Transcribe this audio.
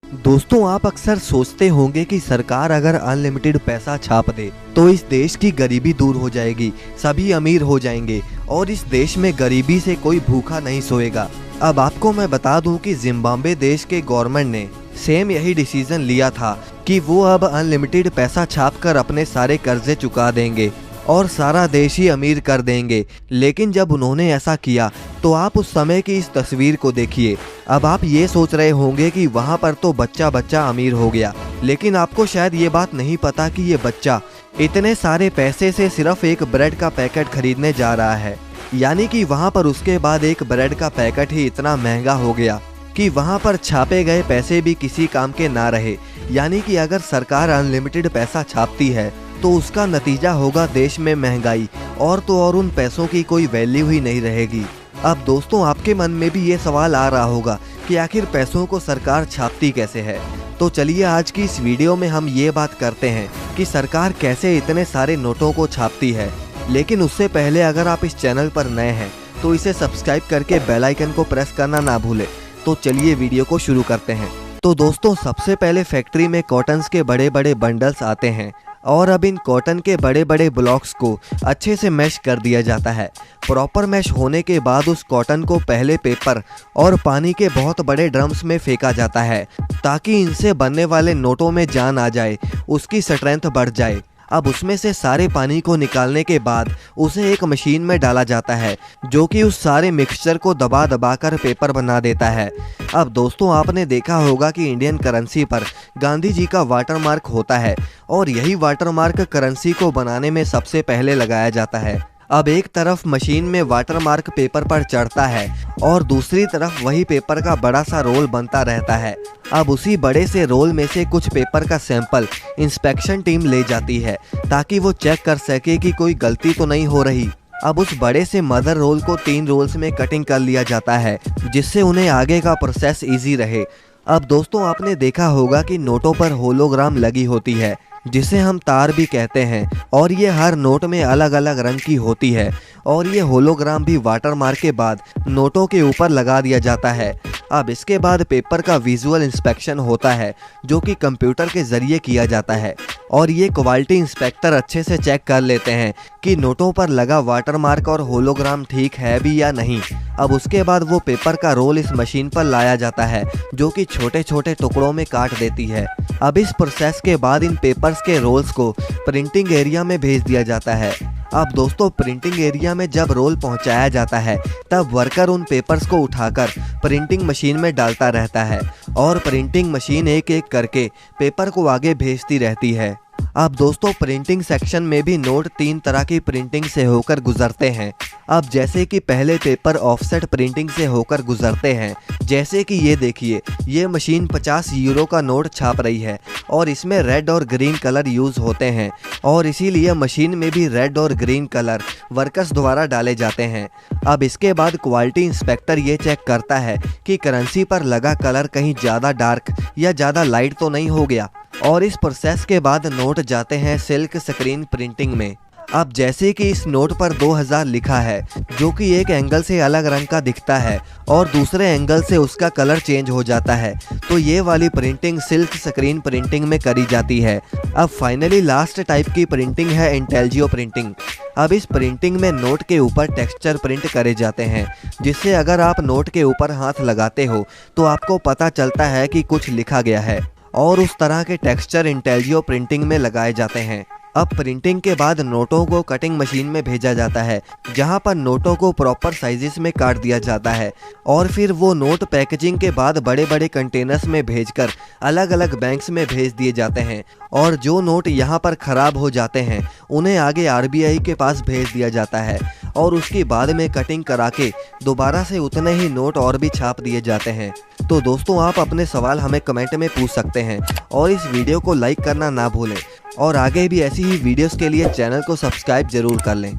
दोस्तों, आप अक्सर सोचते होंगे कि सरकार अगर अनलिमिटेड पैसा छाप दे तो इस देश की गरीबी दूर हो जाएगी, सभी अमीर हो जाएंगे और इस देश में गरीबी से कोई भूखा नहीं सोएगा। अब आपको मैं बता दूं कि जिम्बाब्वे देश के गवर्नमेंट ने सेम यही डिसीजन लिया था कि वो अब अनलिमिटेड पैसा छाप कर अपने सारे कर्जे चुका देंगे और सारा देश ही अमीर कर देंगे। लेकिन जब उन्होंने ऐसा किया तो आप उस समय की इस तस्वीर को देखिए। अब आप ये सोच रहे होंगे कि वहाँ पर तो बच्चा बच्चा अमीर हो गया, लेकिन आपको शायद ये बात नहीं पता कि ये बच्चा इतने सारे पैसे से सिर्फ एक ब्रेड का पैकेट खरीदने जा रहा है। यानी कि वहाँ पर उसके बाद एक ब्रेड का पैकेट ही इतना महंगा हो गया कि वहाँ पर छापे गए पैसे भी किसी काम के ना रहे। यानी कि अगर सरकार अनलिमिटेड पैसा छापती है तो उसका नतीजा होगा देश में महंगाई, और तो और उन पैसों की कोई वैल्यू ही नहीं रहेगी। अब दोस्तों, आपके मन में भी ये सवाल आ रहा होगा कि आखिर पैसों को सरकार छापती कैसे है। तो चलिए आज की इस वीडियो में हम ये बात करते हैं कि सरकार कैसे इतने सारे नोटों को छापती है। लेकिन उससे पहले अगर आप इस चैनल पर नए हैं तो इसे सब्सक्राइब करके बेल आइकन को प्रेस करना ना भूलें। तो चलिए वीडियो को शुरू करते हैं। तो दोस्तों, सबसे पहले फैक्ट्री में कॉटन्स के बड़े बड़े बंडल्स आते हैं और अब इन कॉटन के बड़े बड़े ब्लॉक्स को अच्छे से मैश कर दिया जाता है। प्रॉपर मैश होने के बाद उस कॉटन को पहले पेपर और पानी के बहुत बड़े ड्रम्स में फेंका जाता है ताकि इनसे बनने वाले नोटों में जान आ जाए, उसकी स्ट्रेंथ बढ़ जाए। अब उसमें से सारे पानी को निकालने के बाद उसे एक मशीन में डाला जाता है जो कि उस सारे मिक्सचर को दबा दबा कर पेपर बना देता है। अब दोस्तों, आपने देखा होगा कि इंडियन करेंसी पर गांधी जी का वाटरमार्क होता है और यही वाटरमार्क करेंसी को बनाने में सबसे पहले लगाया जाता है। अब एक तरफ मशीन में वाटरमार्क पेपर पर चढ़ता है और दूसरी तरफ वही पेपर का बड़ा सा रोल बनता रहता है। अब उसी बड़े से रोल में से कुछ पेपर का सैंपल इंस्पेक्शन टीम ले जाती है ताकि वो चेक कर सके कि कोई गलती तो नहीं हो रही। अब उस बड़े से मदर रोल को 3 रोल्स में कटिंग कर लिया जाता है जिससे उन्हें आगे का प्रोसेस इजी रहे। अब दोस्तों, आपने देखा होगा कि नोटों पर होलोग्राम लगी होती है जिसे हम तार भी कहते हैं, और ये हर नोट में अलग अलग रंग की होती है और ये होलोग्राम भी वाटरमार्क के बाद नोटों के ऊपर लगा दिया जाता है। अब इसके बाद पेपर का विजुअल इंस्पेक्शन होता है जो कि कंप्यूटर के ज़रिए किया जाता है और ये क्वालिटी इंस्पेक्टर अच्छे से चेक कर लेते हैं कि नोटों पर लगा वाटरमार्क और होलोग्राम ठीक है भी या नहीं। अब उसके बाद वो पेपर का रोल इस मशीन पर लाया जाता है जो कि छोटे छोटे टुकड़ों में काट देती है। अब इस प्रोसेस के बाद इन पेपर्स के रोल्स को प्रिंटिंग एरिया में भेज दिया जाता है। अब दोस्तों, प्रिंटिंग एरिया में जब रोल पहुंचाया जाता है तब वर्कर उन पेपर्स को उठाकर प्रिंटिंग मशीन में डालता रहता है और प्रिंटिंग मशीन एक एक करके पेपर को आगे भेजती रहती है। अब दोस्तों, प्रिंटिंग सेक्शन में भी नोट 3 तरह की प्रिंटिंग से होकर गुजरते हैं। अब जैसे कि पहले पेपर ऑफसेट प्रिंटिंग से होकर गुजरते हैं। जैसे कि ये देखिए, ये मशीन 50 यूरो का नोट छाप रही है और इसमें रेड और ग्रीन कलर यूज़ होते हैं और इसीलिए मशीन में भी रेड और ग्रीन कलर वर्कर्स द्वारा डाले जाते हैं। अब इसके बाद क्वालिटी इंस्पेक्टर ये चेक करता है कि करेंसी पर लगा कलर कहीं ज़्यादा डार्क या ज़्यादा लाइट तो नहीं हो गया, और इस प्रोसेस के बाद नोट जाते हैं सिल्क स्क्रीन प्रिंटिंग में। अब जैसे कि इस नोट पर 2000 लिखा है जो कि एक एंगल से अलग रंग का दिखता है और दूसरे एंगल से उसका कलर चेंज हो जाता है, तो ये वाली प्रिंटिंग सिल्क स्क्रीन प्रिंटिंग में करी जाती है। अब फाइनली लास्ट टाइप की प्रिंटिंग है इंटेलियो प्रिंटिंग। अब इस प्रिंटिंग में नोट के ऊपर टेक्सचर प्रिंट करे जाते हैं जिससे अगर आप नोट के ऊपर हाथ लगाते हो तो आपको पता चलता है कि कुछ लिखा गया है, और उस तरह के टेक्सचर इंटेलियो प्रिंटिंग में लगाए जाते हैं। अब प्रिंटिंग के बाद नोटों को कटिंग मशीन में भेजा जाता है जहां पर नोटों को प्रॉपर साइजेस में काट दिया जाता है और फिर वो नोट पैकेजिंग के बाद बड़े बड़े कंटेनर्स में भेजकर अलग अलग बैंक्स में भेज दिए जाते हैं, और जो नोट यहां पर ख़राब हो जाते हैं उन्हें आगे RBI के पास भेज दिया जाता है और उसके बाद में कटिंग करा के दोबारा से उतने ही नोट और भी छाप दिए जाते हैं। तो दोस्तों, आप अपने सवाल हमें कमेंट में पूछ सकते हैं और इस वीडियो को लाइक करना ना भूलें और आगे भी ऐसी ही वीडियोस के लिए चैनल को सब्सक्राइब जरूर कर लें।